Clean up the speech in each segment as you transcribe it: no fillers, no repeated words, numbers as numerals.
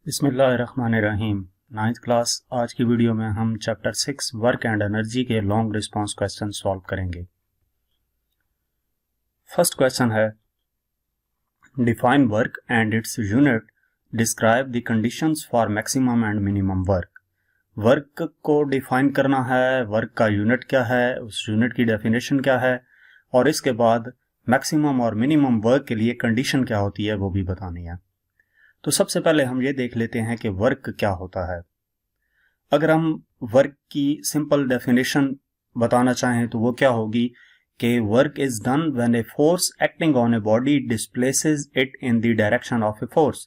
बिस्मिल्लाहिर्रहमानिर्रहीम। 9th class आज की वीडियो में हम चैप्टर 6 वर्क एंड एनर्जी के लॉन्ग रिस्पांस क्वेश्चन सॉल्व करेंगे। फर्स्ट क्वेश्चन है define work and its unit, describe the conditions for maximum and minimum work. Work को डिफाइन करना है, वर्क का यूनिट क्या है, उस यूनिट की डेफिनेशन क्या है और इसके बाद मैक्सिमम और मिनिमम वर्क के लिए कंडीशन क्या होती है वो भी बतानी है। तो सबसे पहले हम ये देख लेते हैं कि वर्क क्या होता है। अगर हम वर्क की सिंपल डेफिनेशन बताना चाहें तो वो क्या होगी कि work is done when a force acting on a body displaces it in the direction of a force.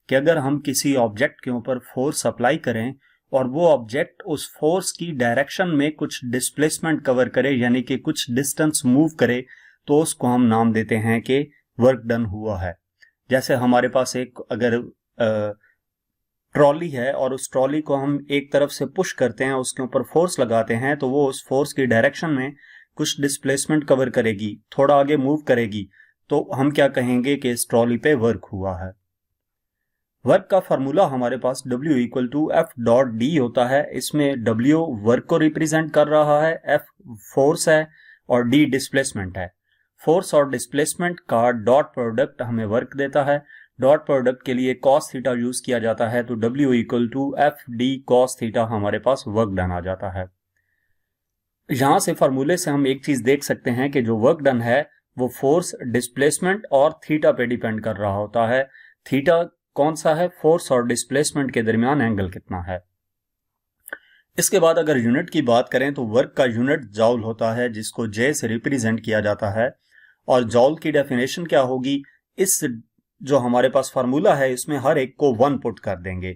कि अगर हम किसी ऑब्जेक्ट के ऊपर फोर्स अप्लाई करें और वो ऑब्जेक्ट उस फोर्स की डायरेक्शन में कुछ डिस्प्लेसमेंट कवर करे, यानी कि कुछ डिस्टेंस मूव करे, तो उसको हम नाम देते हैं कि वर्क डन हुआ है। जैसे हमारे पास एक अगर ट्रॉली है और उस ट्रॉली को हम एक तरफ से पुश करते हैं, उसके ऊपर फोर्स लगाते हैं, तो वो उस फोर्स की डायरेक्शन में कुछ डिस्प्लेसमेंट कवर करेगी, थोड़ा आगे मूव करेगी, तो हम क्या कहेंगे कि इस ट्रॉली पे वर्क हुआ है। वर्क का फार्मूला हमारे पास W इक्वल टू F.D होता है। इसमें W वर्क को रिप्रेजेंट कर रहा है, F फोर्स है और D डिस्प्लेसमेंट है। फोर्स और डिस्प्लेसमेंट का डॉट प्रोडक्ट हमें वर्क देता है। डॉट प्रोडक्ट के लिए cos थीटा यूज किया जाता है, तो W equal to F.D cos theta हमारे पास वर्क डन आ जाता है। यहां से फार्मूले से हम एक चीज देख सकते हैं कि जो वर्क डन है वो फोर्स, डिस्प्लेसमेंट और थीटा पे डिपेंड कर रहा होता है। थीटा कौन सा है? फोर्स और डिस्प्लेसमेंट के दरमियान एंगल कितना है। इसके बाद अगर यूनिट की बात करें तो वर्क का यूनिट जॉल होता है, जिसको J से रिप्रेजेंट किया जाता है। और जॉल की डेफिनेशन क्या होगी? इस जो हमारे पास फार्मूला है इसमें हर एक को 1 पुट कर देंगे,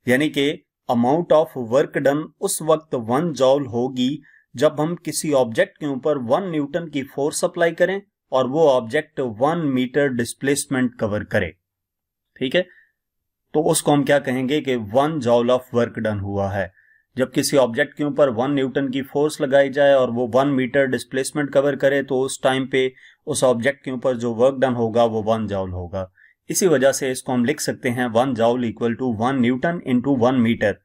यानी कि अमाउंट ऑफ वर्क डन उस वक्त 1 जॉल होगी जब हम किसी ऑब्जेक्ट के ऊपर 1 न्यूटन की फोर्स अप्लाई करें और वो ऑब्जेक्ट 1 मीटर डिस्प्लेसमेंट कवर करे। ठीक है, तो उसको हम क्या कहेंगे कि 1 जॉल ऑफ वर्क डन हुआ है। जब किसी ऑब्जेक्ट के ऊपर 1 न्यूटन की फोर्स लगाई जाए और वो 1 मीटर डिस्प्लेसमेंट कवर करे, तो उस टाइम पे उस ऑब्जेक्ट के ऊपर जो वर्क डन होगा वो 1 जॉल होगा। इसी वजह से इसको हम लिख सकते हैं 1 joule equal to 1 newton into 1 metre.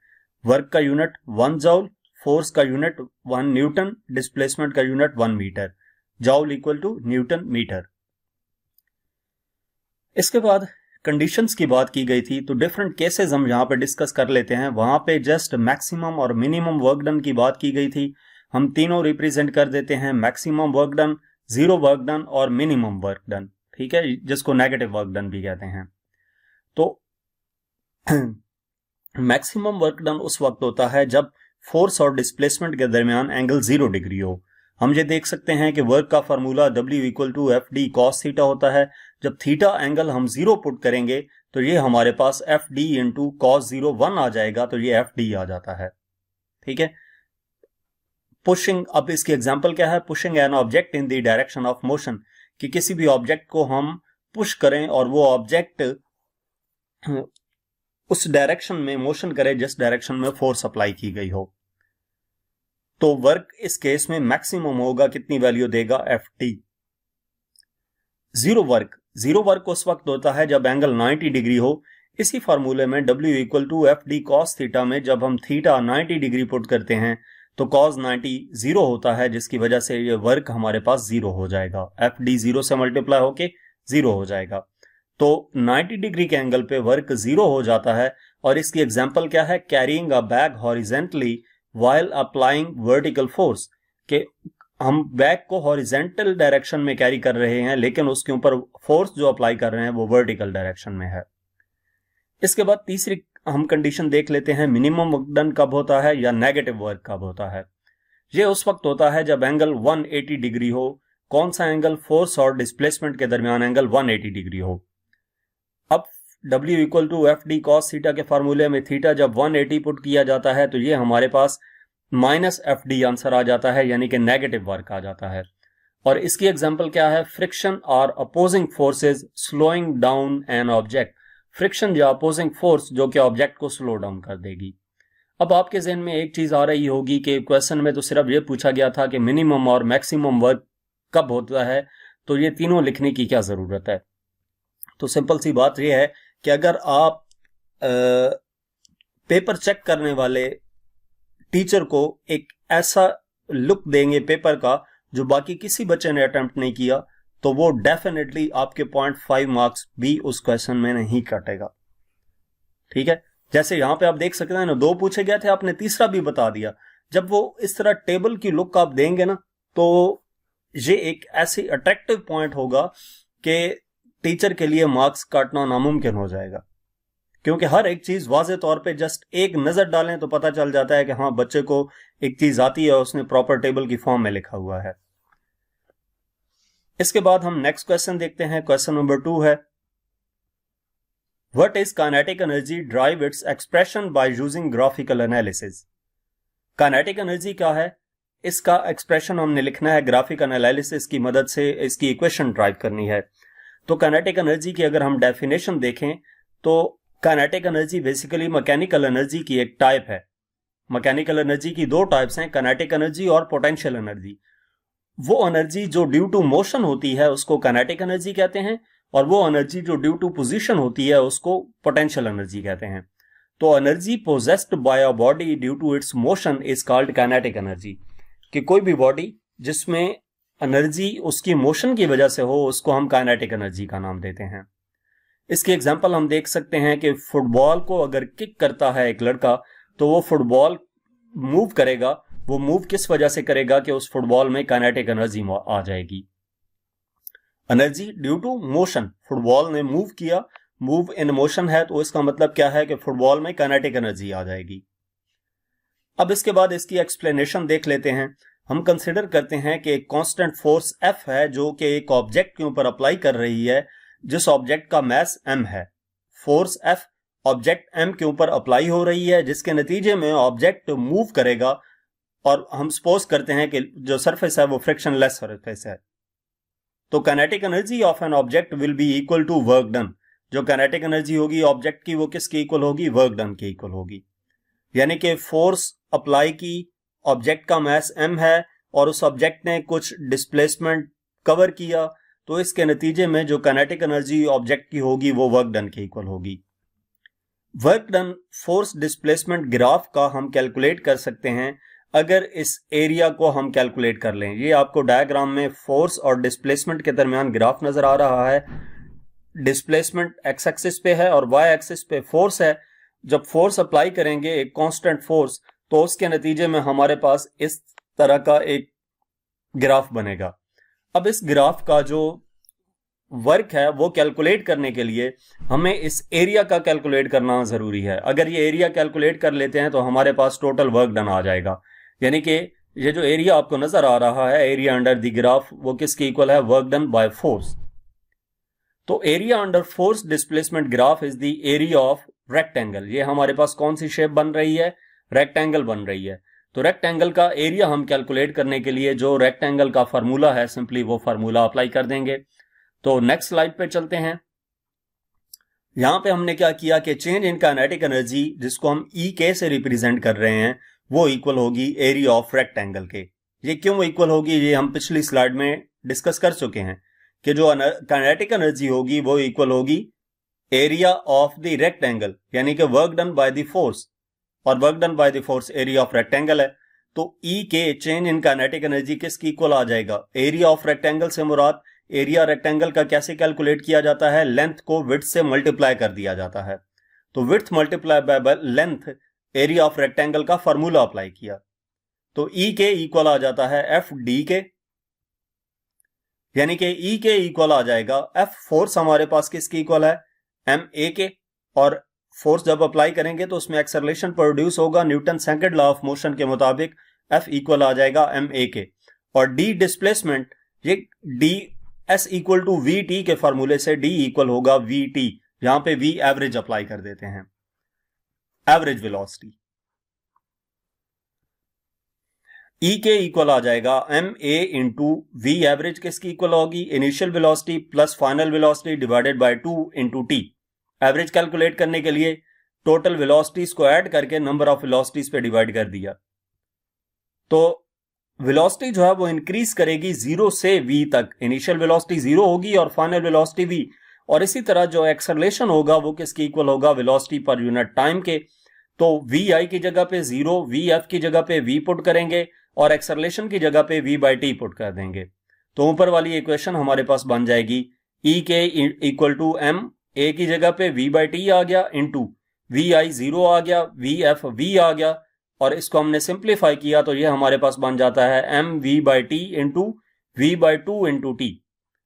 Work का यूनिट 1 जॉल, फोर्स का यूनिट 1 न्यूटन, डिस्प्लेसमेंट का unit 1 metre. Joule equal to newton metre. इसके बाद कंडीशंस की बात की गई थी, तो डिफरेंट केसेस हम यहां पे डिस्कस कर लेते हैं। वहां पे जस्ट मैक्सिमम और मिनिमम वर्क डन की बात की गई थी। हम तीनों रिप्रेजेंट कर देते हैं, maximum work done, zero work done और मिनिमम वर्क डन। ठीक है, जिसको नेगेटिव वर्क डन भी कहते हैं। तो मैक्सिमम वर्क डन उस वक्त होता है जब फोर्स और डिस्प्लेसमेंट के दरमियान एंगल 0 डिग्री हो। हम ये देख सकते हैं कि वर्क का formula W equal to F.D cos theta होता है। जब थीटा एंगल हम 0 पुट करेंगे तो ये हमारे पास F.D इंटू cos 0 1 आ जाएगा, तो ये F.D आ जाता है। ठीक है, पुशिंग, अब इसकी एग्जांपल क्या है? Pushing an object in the direction of motion, कि किसी भी ऑब्जेक्ट को हम पुश करें और वो ऑब्जेक्ट उस डायरेक्शन में मोशन करे जिस डायरेक्शन में फोर्स अप्लाई की गई हो। तो वर्क इस केस में मैक्सिमम होगा, कितनी वैल्यू देगा? F.D। जीरो वर्क उस वक्त होता है जब एंगल 90 डिग्री हो। इसी फार्मूले में W equal to F.D cos theta में जब हम थीटा 90 डिग्री पुट करते हैं तो cos 90 0 होता है, जिसकी वजह से ये वर्क हमारे पास 0 हो जाएगा। F.D 0 से मल्टीप्लाई होके 0 हो जाएगा, तो 90 डिग्री के एंगल पे वर्क 0 हो जाता है। और इसकी एग्जांपल क्या है? Carrying a bag horizontally while applying vertical force, के हम बैग को हॉरिजेंटल डायरेक्शन में कैरी कर रहे हैं लेकिन उसके ऊपर फोर्स जो अप्लाई कर रहे हैं वो वर्टिकल डायरेक्शन में है। इसके बाद तीसरी हम कंडीशन देख लेते हैं, मिनिमम वर्क डन कब होता है या नेगेटिव वर्क कब होता है। ये उस वक्त होता है जब एंगल 180 डिग्री हो। कौन सा एंगल? फोर्स और डिस्प्लेसमेंट के दरमियान एंगल 180 डिग्री हो। अब W equal to F.D cos theta के फार्मूले में थीटा जब 180 पुट किया जाता है तो ये हमारे पास माइनस F.D आंसर आ जाता है, यानी कि नेगेटिव वर्क आ जाता है। और इसकी एग्जांपल क्या है? फ्रिक्शन और opposing forces slowing down an object. Friction या अपोजिंग फोर्स जो कि ऑब्जेक्ट को स्लो डाउन कर देगी। अब आपके जहन में एक चीज आ रही होगी कि क्वेश्चन में तो सिर्फ ये पूछा गया था कि मिनिमम और मैक्सिमम वर्क कब होता है, तो ये तीनों लिखने की क्या जरूरत है? तो सिंपल सी बात यह है कि अगर आप पेपर चेक करने वाले टीचर को एक ऐसा लुक देंगे पेपर का जो बाकी किसी बच्चे ने अटेम्प्ट नहीं किया, तो वो डेफिनेटली आपके 0.5 मार्क्स भी उस क्वेश्चन में नहीं काटेगा। ठीक है, जैसे यहां पे आप देख सकते हैं ना, 2 पूछे गए थे, आपने तीसरा भी बता दिया। जब वो इस तरह टेबल की लुक आप देंगे ना, तो ये एक ऐसी अट्रैक्टिव पॉइंट होगा कि टीचर के लिए मार्क्स काटना नामुमकिन हो जाएगा, क्योंकि हर एक चीज वाज़े तौर पे जस्ट एक नजर डालें तो पता चल जाता है कि हाँ, बच्चे को एक चीज आती है, उसने प्रॉपर टेबल की फॉर्म में लिखा हुआ है। इसके बाद हम नेक्स्ट क्वेश्चन देखते हैं। क्वेश्चन नंबर 2 है, what is kinetic energy drive its expression by using graphical analysis. Kinetic energy क्या है, इसका एक्सप्रेशन हमने लिखना है ग्राफिकल एनालिसिस की मदद से, इसकी इक्वेशन ड्राइव करनी है। तो काइनेटिक एनर्जी की अगर हम डेफिनेशन देखें तो kinetic energy basically mechanical energy की एक टाइप है। मैकेनिकल एनर्जी की 2 टाइप्स हैं, काइनेटिक एनर्जी और पोटेंशियल एनर्जी। वो एनर्जी जो ड्यू टू मोशन होती है उसको काइनेटिक एनर्जी कहते हैं, और वो एनर्जी जो ड्यू टू पोजीशन होती है उसको पोटेंशियल एनर्जी कहते हैं। तो energy possessed by a body due to its motion is called kinetic energy. कि कोई भी बॉडी जिसमें एनर्जी उसकी मोशन की वजह से हो, उसको हम काइनेटिक एनर्जी का नाम देते हैं। इसकी एग्जांपल हम देख सकते हैं कि फुटबॉल को अगर किक करता है एक लड़का, तो वो फुटबॉल मूव करेगा। वो मूव किस वजह से करेगा कि उस फुटबॉल में काइनेटिक एनर्जी आ जाएगी। Energy due to motion, football ने मूव किया, मूव इन मोशन है, तो इसका मतलब क्या है कि फुटबॉल में काइनेटिक एनर्जी आ जाएगी। अब इसके बाद इसकी एक्सप्लेनेशन देख लेते हैं। हम कंसिडर करते हैं कि एक कांस्टेंट फोर्स F है जो कि एक ऑब्जेक्ट के ऊपर अप्लाई कर रही है, जिस ऑब्जेक्ट का मास m है। फोर्स F ऑब्जेक्ट m के ऊपर अप्लाई हो रही है, जिसके नतीजे में ऑब्जेक्ट मूव करेगा, और हम सपोज करते हैं कि जो सरफेस है वो फ्रिक्शनलेस सरफेस है। तो kinetic energy of an object will be equal to work done. जो काइनेटिक एनर्जी होगी ऑब्जेक्ट की, वो किसकी इक्वल होगी, वर्क डन की इक्वल होगी। यानी कि फोर्स अप्लाई की, ऑब्जेक्ट का मास m है और उस ऑब्जेक्ट ने कुछ डिस्प्लेसमेंट कवर किया, तो इसके नतीजे में जो काइनेटिक एनर्जी ऑब्जेक्ट की होगी वो वर्क डन के इक्वल होगी। Work done force displacement graph का हम कैलकुलेट कर सकते हैं अगर इस एरिया को हम कैलकुलेट कर लें। ये आपको डायग्राम में फोर्स और डिस्प्लेसमेंट के दरमियान ग्राफ नजर आ रहा है। डिस्प्लेसमेंट एक्स एक्सिस पे है और वाई एक्सिस पे फोर्स है। जब फोर्स अप्लाई करेंगे एक कांस्टेंट फोर्स, तो उसके नतीजे में हमारे पास इस तरह का एक ग्राफ बनेगा। अब इस ग्राफ का जो वर्क है वो कैलकुलेट करने के लिए हमें इस एरिया का कैलकुलेट करना जरूरी है। अगर ये एरिया कैलकुलेट कर लेते हैं तो हमारे पास टोटल वर्क डन आ जाएगा। यानी कि ये जो एरिया आपको नजर आ रहा है, एरिया अंडर द ग्राफ, वो किसके इक्वल है, वर्क डन बाय फोर्स। तो area under force displacement graph is the area of rectangle. ये हमारे पास कौन सी शेप बन रही है, रेक्टेंगल बन रही है। तो रेक्टेंगल का एरिया हम कैलकुलेट करने के लिए जो रेक्टेंगल का फार्मूला है, सिंपली वो फार्मूला अप्लाई कर देंगे। तो नेक्स्ट स्लाइड पे चलते हैं। यहां पे हमने क्या किया कि चेंज इन काइनेटिक एनर्जी, जिसको हम E से रिप्रेजेंट कर रहे हैं, वो इक्वल होगी एरिया ऑफ रेक्टेंगल के। ये क्यों इक्वल होगी, ये हम पिछली स्लाइड में डिस्कस कर चुके हैं कि जो काइनेटिक एनर्जी होगी वो इक्वल होगी एरिया ऑफ द रेक्टेंगल, यानी कि work done by the force, और work done by the force area of rectangle है। तो E के चेंज इन काइनेटिक एनर्जी किसकी इक्वल आ जाएगा, एरिया ऑफ रेक्टेंगल से मुराद एरिया रेक्टेंगल का कैसे कैलकुलेट किया जाता है, लेंथ को विड्थ से मल्टीप्लाई कर दिया जाता है। तो width multiply by length, area of rectangle का फार्मूला अप्लाई किया, तो E के इक्वल आ जाता है एफ डी के, यानी कि E के इक्वल आ जाएगा एफ फोर्स हमारे पास किसकी इक्वल है, एम ए के, और फोर्स जब अप्लाई करेंगे तो उसमें एक्सेलरेशन प्रोड्यूस होगा Newton second law of motion के मुताबिक, एफ इक्वल आ जाएगा एम ए के। और डी डिस्प्लेसमेंट, ये D S equal to V T के फॉर्मूले से डी इक्वल होगा वी टी। यहां पे वी एवरेज अप्लाई कर देते हैं, एवरेज वेलोसिटी। E के इक्वल आ जाएगा M A into V average, किसकी इक्वल होगी, initial velocity plus final velocity divided by 2 into T. Average calculate करने के लिए टोटल वेलोसिटीज को ऐड करके नंबर ऑफ वेलोसिटीज पे डिवाइड कर दिया। तो वेलोसिटी जो है वो इंक्रीज करेगी 0 से v तक। इनिशियल वेलोसिटी 0 होगी और फाइनल वेलोसिटी v, और इसी तरह जो एक्सेलरेशन होगा वो किसके इक्वल होगा, वेलोसिटी पर यूनिट टाइम के। तो वी आई की जगह पे 0, वी एफ की जगह पे v पुट करेंगे और एक्सेलरेशन की जगह पे v/t पुट कर देंगे। तो ऊपर वाली इक्वेशन हमारे पास बन जाएगी ई के इक्वल टू एम, ए की जगह पे v/t आ गया इंटू वी आई 0 आ गया, वी एफ v आ गया, और इसको हमने सिंप्लीफाई किया तो ये हमारे पास बन जाता है M v/t into v/2 into T.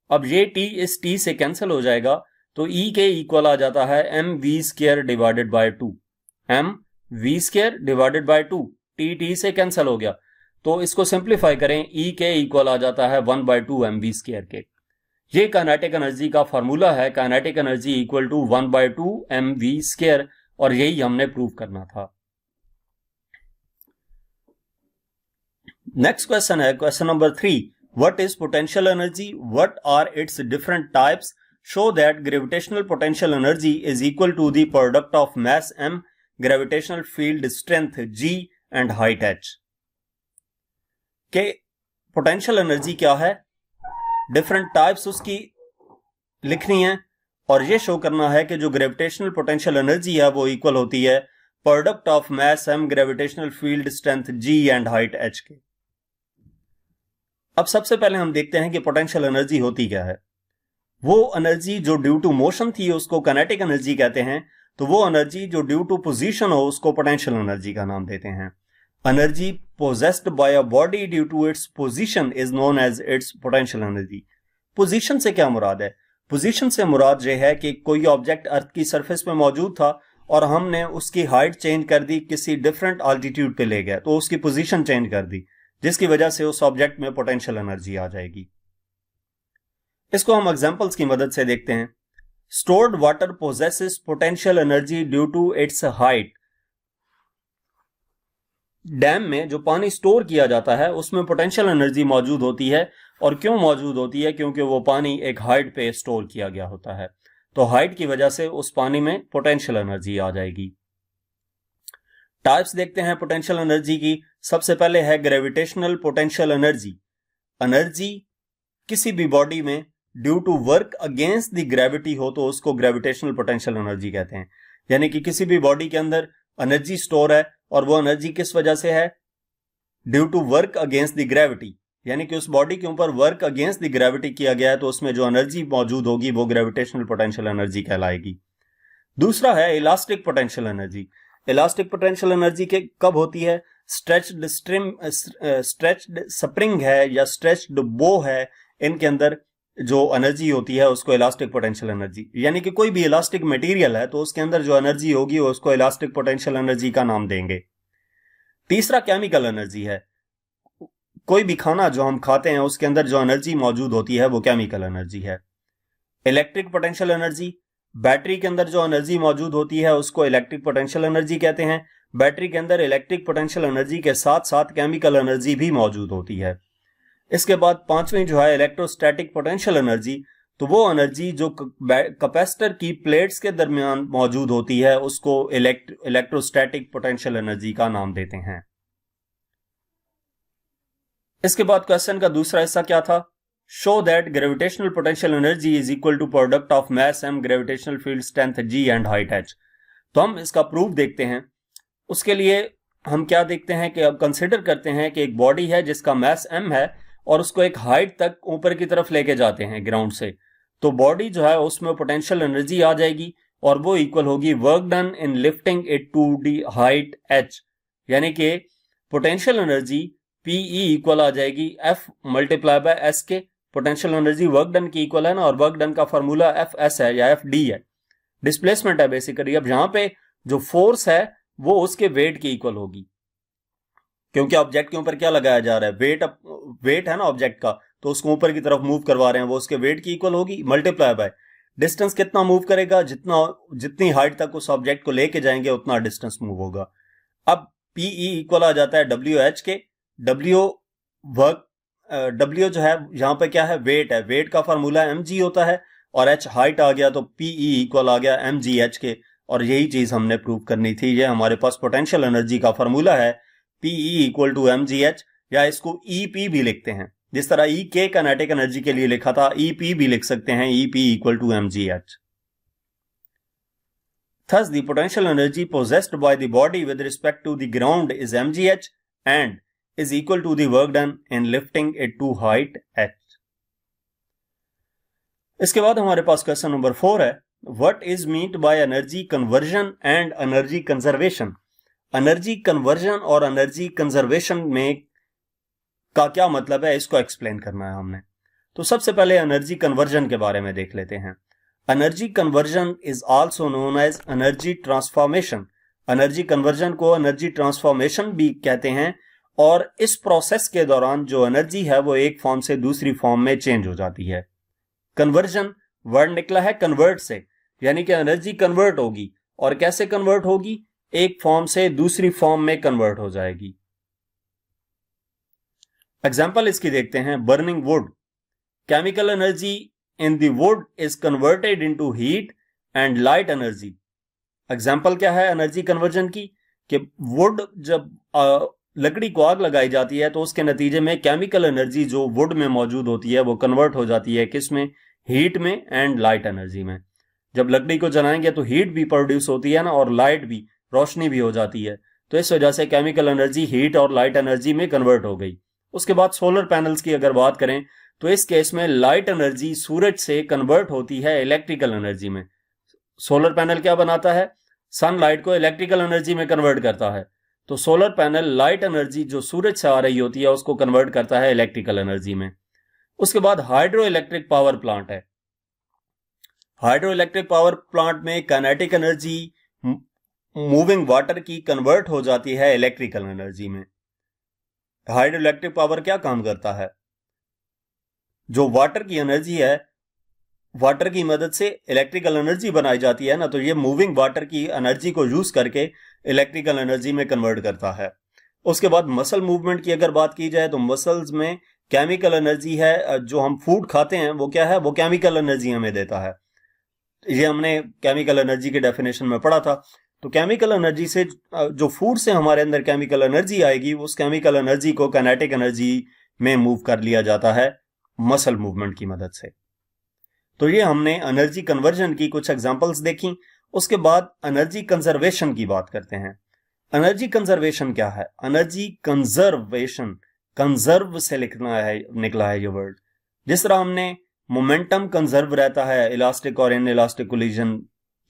अब ये t इस t से कैंसिल हो जाएगा तो e के इक्वल आ जाता है M V square divided by 2, M V square divided by 2, t से कैंसिल हो गया तो इसको सिंप्लीफाई करें, e के इक्वल आ जाता है 1/2 एम वी स्क्वायर के। ये काइनेटिक एनर्जी का फार्मूला है, kinetic energy equal to 1/2 M V square, और यही हमने प्रूव करना था। नेक्स्ट क्वेश्चन है question number 3, what is potential energy, what are its different types, show that gravitational potential energy is equal to the product of mass m, gravitational field strength g and height h। के potential energy क्या है, different types उसकी लिखनी है, और ये show करना है कि जो ग्रेविटेशनल पोटेंशियल एनर्जी है वो इक्वल होती है product of mass m, gravitational field strength g and height h के। अब सबसे पहले हम देखते हैं कि पोटेंशियल एनर्जी होती क्या है। वो एनर्जी जो ड्यू टू मोशन थी उसको काइनेटिक एनर्जी कहते हैं, तो वो एनर्जी जो ड्यू टू पोजीशन हो उसको पोटेंशियल एनर्जी का नाम देते हैं। Energy possessed by a body due to its position is known as its potential energy. Position से क्या मुराद है, पोजीशन से मुराद ये है कि कोई ऑब्जेक्ट अर्थ की सरफेस पे मौजूद था और हमने उसकी हाइट चेंज कर दी, किसी डिफरेंट ऑल्टीट्यूड पे ले गए तो उसकी पोजीशन चेंज कर दी, जिसकी वजह से उस ऑब्जेक्ट में पोटेंशियल एनर्जी आ जाएगी। इसको हम एग्जांपल्स की मदद से देखते हैं। Stored water possesses potential energy due to its height. Dam में जो पानी स्टोर किया जाता है उसमें पोटेंशियल एनर्जी मौजूद होती है, और क्यों मौजूद होती है, क्योंकि वो पानी एक हाइट पे स्टोर किया गया होता है, तो हाइट की वजह से उस पानी में पोटेंशियल एनर्जी आ जाएगी। टाइप्स देखते हैं पोटेंशियल एनर्जी की। सबसे पहले है ग्रेविटेशनल पोटेंशियल एनर्जी। एनर्जी किसी भी बॉडी में due to work against the gravity हो तो उसको ग्रेविटेशनल पोटेंशियल एनर्जी कहते हैं। यानी कि किसी भी बॉडी के अंदर एनर्जी स्टोर है और वो एनर्जी किस वजह से है, due to work against the gravity, यानी कि उस बॉडी के ऊपर वर्क अगेंस्ट द ग्रेविटी किया गया है तो उसमें जो एनर्जी मौजूद होगी वो ग्रेविटेशनल पोटेंशियल एनर्जी कहलाएगी। दूसरा है elastic potential energy. Elastic potential energy के कब होती है, स्ट्रेच्ड स्प्रिंग है या स्ट्रेच्ड बो है, इनके अंदर जो एनर्जी होती है उसको इलास्टिक पोटेंशियल एनर्जी, यानी कि कोई भी इलास्टिक मटेरियल है तो उसके अंदर जो एनर्जी होगी उसको इलास्टिक पोटेंशियल एनर्जी का नाम देंगे। तीसरा केमिकल एनर्जी है। कोई भी खाना जो हम खाते हैं उसके अंदर जो एनर्जी मौजूद होती है वो केमिकल एनर्जी है। इलेक्ट्रिक पोटेंशियल एनर्जी, बैटरी के अंदर जो एनर्जी मौजूद होती है उसको इलेक्ट्रिक पोटेंशियल एनर्जी कहते हैं। बैटरी के अंदर इलेक्ट्रिक पोटेंशियल एनर्जी के साथ साथ केमिकल एनर्जी भी मौजूद होती है। इसके बाद पांचवी जो है इलेक्ट्रोस्टैटिक पोटेंशियल एनर्जी, तो वो एनर्जी जो कैपेसिटर की प्लेट्स के दरमियान मौजूद होती है उसको इलेक्ट्रोस्टैटिक पोटेंशियल एनर्जी का नाम देते हैं। इसके बाद क्वेश्चन का दूसरा हिस्सा क्या था, show that gravitational potential energy is equal to product of mass m, gravitational field strength g and height h। तो हम इसका प्रूफ देखते हैं। उसके लिए हम क्या देखते हैं कि अब कंसिडर करते हैं कि एक बॉडी है जिसका मास m है और उसको एक हाइट तक ऊपर की तरफ लेके जाते हैं ग्राउंड से, तो बॉडी जो है उसमें पोटेंशियल एनर्जी आ जाएगी और वो इक्वल होगी work done in lifting it to the height h, यानी कि पोटेंशियल एनर्जी PE इक्वल आ जाएगी F मल्टीप्लाई बाय S के। पोटेंशियल एनर्जी वर्क डन की इक्वल है ना, और वर्क डन का फॉर्मूला FS है या FD है, डिस्प्लेसमेंट है बेसिकली। अब यहां पे जो फोर्स है वो उसके वेट की इक्वल होगी, क्योंकि ऑब्जेक्ट के ऊपर क्या लगाया जा रहा है, वेट है ना ऑब्जेक्ट का, तो उसको ऊपर की तरफ मूव करवा रहे हैं, वो उसके वेट की इक्वल होगी मल्टीप्लाई बाय डिस्टेंस कितना मूव करेगा, जितनी हाइट तक उस ऑब्जेक्ट को लेके जाएंगे उतना डिस्टेंस मूव होगा। अब PE इक्वल आ जाता है WH के। W जो है यहां पे क्या है, वेट है, वेट का फार्मूला mg होता है, और h हाइट आ गया तो PE इक्वल आ गया mgh के, और यही चीज हमने प्रूव करनी थी। ये हमारे पास पोटेंशियल एनर्जी का फार्मूला है, PE इक्वल टू mgh, या इसको EP भी लिखते हैं, जिस तरह ई के काइनेटिक एनर्जी के लिए लिखा था, ई पी भी लिख सकते हैं, E P equal to M G H. Thus, the potential energy possessed by the body with respect to the ground is mgh and is equal to the work done in lifting it to height h. इसके बाद हमारे पास question number 4 है, What is meant by energy conversion and energy conservation? Energy conversion और energy conservation में का क्या मतलब है, इसको एक्सप्लेन करना है हमने। तो सबसे पहले एनर्जी कन्वर्जन के बारे में देख लेते हैं। Energy conversion is also known as energy transformation. Energy conversion को एनर्जी ट्रांसफॉर्मेशन भी कहते हैं, और इस प्रोसेस के दौरान जो एनर्जी है वो एक फॉर्म से दूसरी फॉर्म में चेंज हो जाती है। कन्वर्जन वर्ड निकला है कन्वर्ट से, यानी कि एनर्जी कन्वर्ट होगी, और कैसे कन्वर्ट होगी, एक फॉर्म से दूसरी फॉर्म में कन्वर्ट हो जाएगी। एग्जाम्पल इसकी देखते हैं, burning would, chemical energy in the wood is converted into heat and light energy. Example क्या है एनर्जी कन्वर्जन की, कि वुड जब लकड़ी को आग लगाई जाती है तो उसके नतीजे में केमिकल एनर्जी जो वुड में मौजूद होती है वो कन्वर्ट हो जाती है किस में, हीट में एंड लाइट एनर्जी में। जब लकड़ी को जलाएंगे तो हीट भी प्रोड्यूस होती है ना, और लाइट भी, रोशनी भी हो जाती है, तो इस वजह से केमिकल एनर्जी हीट और लाइट एनर्जी में कन्वर्ट हो गई। उसके बाद सोलर पैनल्स की अगर बात करें तो इस केस में लाइट एनर्जी सूरज से कन्वर्ट होती है इलेक्ट्रिकल एनर्जी में। सोलर पैनल क्या बनाता है, सनलाइट को इलेक्ट्रिकल एनर्जी में कन्वर्ट करता है, तो सोलर पैनल लाइट एनर्जी जो सूरज से आ रही होती है उसको कन्वर्ट करता है इलेक्ट्रिकल एनर्जी में। उसके बाद हाइड्रो इलेक्ट्रिक पावर प्लांट है। हाइड्रो इलेक्ट्रिक पावर प्लांट में काइनेटिक एनर्जी मूविंग वाटर की कन्वर्ट हो जाती है इलेक्ट्रिकल एनर्जी में। हाइड्रो इलेक्ट्रिक पावर क्या काम करता है, जो वाटर की एनर्जी है, वाटर की मदद से इलेक्ट्रिकल एनर्जी बनाई जाती है ना, तो ये मूविंग वाटर की एनर्जी को यूज करके इलेक्ट्रिकल एनर्जी में कन्वर्ट करता है। उसके बाद मसल मूवमेंट की अगर बात की जाए तो मसल्स में केमिकल एनर्जी है, जो हम फूड खाते हैं वो क्या है, वो केमिकल एनर्जी हमें देता है। ये हमने केमिकल एनर्जी के डेफिनेशन में पढ़ा था। तो केमिकल एनर्जी से, जो फूड से हमारे अंदर केमिकल एनर्जी आएगी, उस केमिकल एनर्जी को काइनेटिक एनर्जी में मूव कर लिया जाता है मसल मूवमेंट की मदद से। तो ये हमने एनर्जी कन्वर्जन की कुछ एग्जांपल्स देखी। उसके बाद एनर्जी कंजर्वेशन की बात करते हैं। एनर्जी कंजर्वेशन क्या है, एनर्जी कंजर्वेशन, कंजर्व से निकला है ये वर्ड। जिस तरह हमने मोमेंटम कंजर्व रहता है इलास्टिक और इनइलास्टिक कोलिजन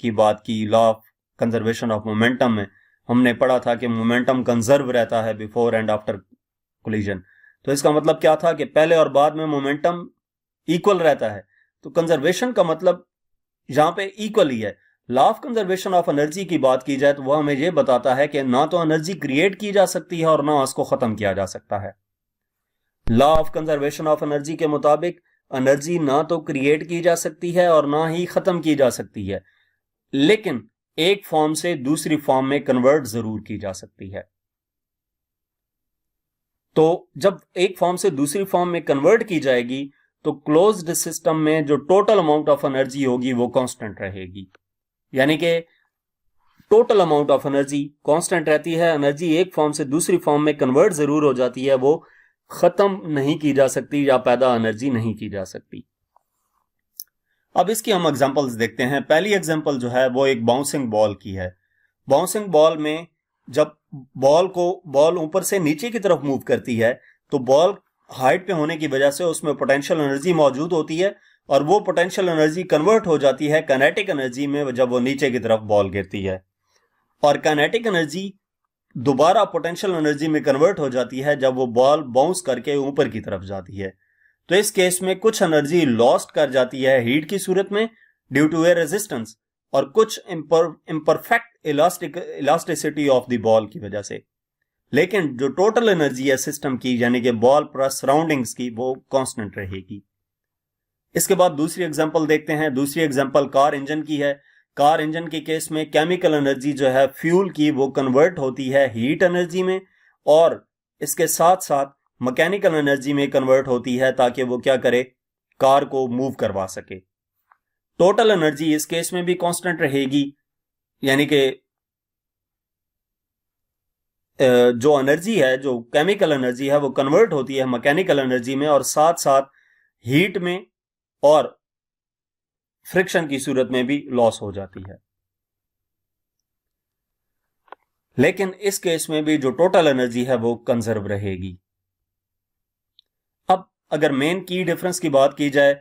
की बात की, law of conservation of momentum में हमने पढ़ा था कि मोमेंटम कंजर्व रहता है बिफोर एंड आफ्टर कोलिजन। तो इसका मतलब क्या था कि पहले और बाद में मोमेंटम इक्वल रहता है। तो कंजर्वेशन का मतलब यहां पे इक्वल ही है। Law of conservation of energy की बात की जाए तो वह हमें यह बताता है कि ना तो एनर्जी क्रिएट की जा सकती है और ना उसको खत्म किया जा सकता है। Law of conservation of energy के मुताबिक एनर्जी ना तो क्रिएट की जा सकती है और ना ही खत्म की जा सकती है, लेकिन एक फॉर्म से दूसरी फॉर्म में कन्वर्ट जरूर की जा सकती है। तो जब एक फॉर्म से दूसरी फॉर्म में कन्वर्ट की जाएगी तो क्लोज्ड सिस्टम में जो टोटल अमाउंट ऑफ एनर्जी होगी वो कांस्टेंट रहेगी, यानी कि total amount of energy constant रहती है। एनर्जी एक फॉर्म से दूसरी फॉर्म में कन्वर्ट जरूर हो जाती है, वो खत्म नहीं की जा सकती या पैदा एनर्जी नहीं की जा सकती। अब इसकी हम एग्जांपल्स देखते हैं। पहली एग्जांपल जो है वो एक बाउंसिंग बॉल की है। बाउंसिंग बॉल में जब बॉल ऊपर से नीचे की तरफ मूव करती है तो बॉल हाइट पे होने की वजह से उसमें पोटेंशियल एनर्जी मौजूद होती है, और वो पोटेंशियल एनर्जी कन्वर्ट हो जाती है काइनेटिक एनर्जी में जब वो नीचे की तरफ बॉल गिरती है, और काइनेटिक एनर्जी दोबारा पोटेंशियल एनर्जी में कन्वर्ट हो जाती है जब वो बॉल बाउंस करके ऊपर की तरफ जाती है। तो इस केस में कुछ एनर्जी लॉस्ट कर जाती है हीट की सूरत में ड्यू टू एयर रेजिस्टेंस, और कुछ imperfect elasticity of the ball की वजह से, लेकिन जो टोटल एनर्जी है सिस्टम की, यानी कि बॉल प्लस सराउंडिंग्स की, वो कांस्टेंट रहेगी। इसके बाद दूसरी एग्जांपल देखते हैं। दूसरी एग्जांपल कार इंजन की है। कार इंजन के केस में केमिकल एनर्जी जो है फ्यूल की वो कन्वर्ट होती है हीट एनर्जी में, और इसके साथ साथ मैकेनिकल एनर्जी में कन्वर्ट होती है ताकि वो क्या करे, कार को मूव करवा सके। टोटल एनर्जी इस केस में भी कांस्टेंट रहेगी, यानी कि जो एनर्जी है, जो केमिकल एनर्जी है, वो कन्वर्ट होती है मैकेनिकल एनर्जी में और साथ साथ हीट में और फ्रिक्शन की सूरत में भी लॉस हो जाती है। लेकिन इस केस में भी जो टोटल एनर्जी है वो कंजर्व रहेगी। अब अगर मेन की डिफरेंस की बात की जाए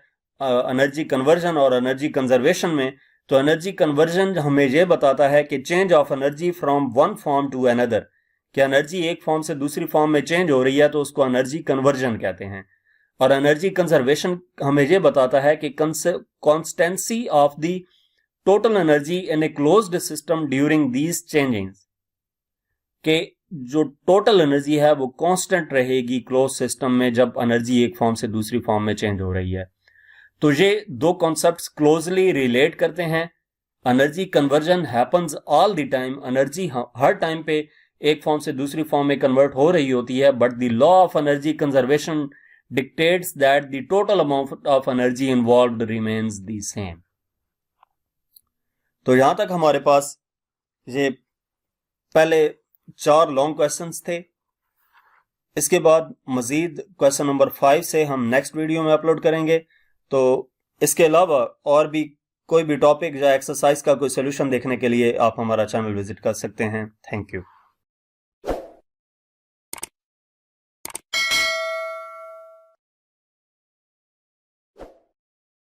एनर्जी कन्वर्जन और एनर्जी कंजर्वेशन में, तो एनर्जी कन्वर्जन हमें यह बताता है कि change of energy from one form to another, कि एनर्जी एक फॉर्म से दूसरी फॉर्म में चेंज हो रही है तो उसको एनर्जी कन्वर्जन कहते हैं। और एनर्जी कंजर्वेशन हमें यह बताता है कि constituency of the total energy in a closed system during these changes, कि जो टोटल एनर्जी है वो कांस्टेंट रहेगी क्लोज सिस्टम में जब एनर्जी एक फॉर्म से दूसरी फॉर्म में चेंज हो रही है। तो ये दो कॉन्सेप्ट्स क्लोजली रिलेट करते हैं। Energy conversion happens all the time, energy her time पे एक फॉर्म से दूसरी फॉर्म में कन्वर्ट हो रही होती है, but the law of energy conservation dictates that the total amount of energy involved remains the same. तो यहां तक हमारे पास ये पहले 4 लॉन्ग क्वेश्चंस थे। इसके बाद मजीद क्वेश्चन नंबर 5 से हम नेक्स्ट वीडियो में अपलोड करेंगे। तो इसके अलावा और भी कोई भी टॉपिक या एक्सरसाइज का कोई सोल्यूशन देखने के लिए आप हमारा चैनल विजिट कर सकते हैं। Thank you.